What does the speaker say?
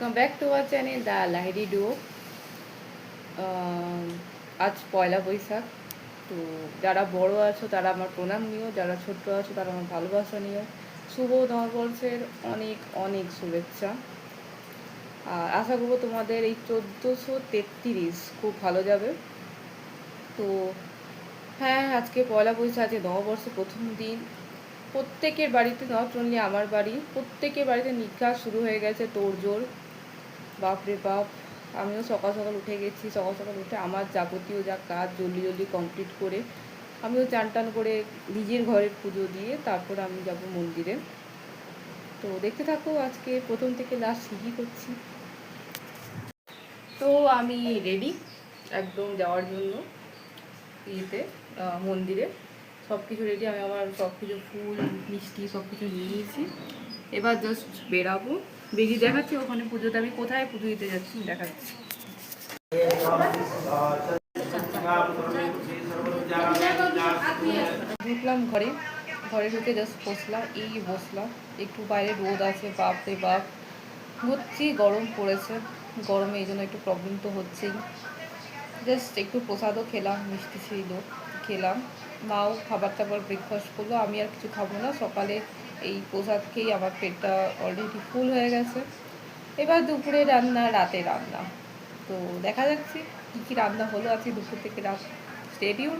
Welcome back to our channel the Lahiri duo. আজ পয়লা বৈশাখ। তো যারা বড় আছো তারা আমার প্রণাম নিও, যারা ছোট্ট আছো তারা আমার ভালোবাসা নিও। শুভ নববর্ষের অনেক অনেক শুভেচ্ছা। আর আশা করবো তোমাদের এই 1433 খুব ভালো যাবে। তো হ্যাঁ, আজকে পয়লা বৈশাখ, আজকে নববর্ষের প্রথম দিন। প্রত্যেকের বাড়িতে, নট অনলি আমার বাড়ি, প্রত্যেকের বাড়িতে নিকাশ শুরু হয়ে গেছে, তোড়জোড়। বাপরে বাপ! আমিও সকাল সকাল উঠে গেছি। সকাল সকাল উঠে আমার যাবতীয় যা কাজ জলদি জলদি কমপ্লিট করে আমিও চান টান করে নিজের ঘরের পুজো দিয়ে তারপর আমি যাব মন্দিরে। তো দেখতে থাকো আজকে প্রথম থেকে লাস্ট কী করছি। তো আমি রেডি একদম যাওয়ার জন্য ইয়েতে, মন্দিরে। সব কিছু রেডি, আমি আমার সব কিছু ফুল মিষ্টি সব কিছু নিয়ে নিয়েছি। এবার জাস্ট বেরাবো, বেরিয়ে দেখাচ্ছি ওখানে পুজোতে আমি কোথায় পুজো দিতে যাচ্ছি দেখাচ্ছি। ঢুকলাম ঘরে, ঘরে ঢুকে জাস্ট বসলাম, বসলাম একটু, বাইরে রোদ আছে, বাপ রে বাপ হচ্ছি, গরম পড়েছে। গরমে এই জন্য একটু প্রবলেম তো হচ্ছেই। জাস্ট একটু প্রসাদও খেলাম, মিষ্টি ছিল খেলাম। মাও খাবার টাবার ব্রেকফাস্ট করলো, আমি আর কিছু খাবো না। সকালে এই প্রসাদ খেয়েই আমার পেটটা অলরেডি ফুল হয়ে গেছে। এবার দুপুরে রান্না, রাতে রান্না। তো দেখা যাচ্ছে কী কী রান্না হলো আজকে দুপুর থেকে রাত। Stay tune.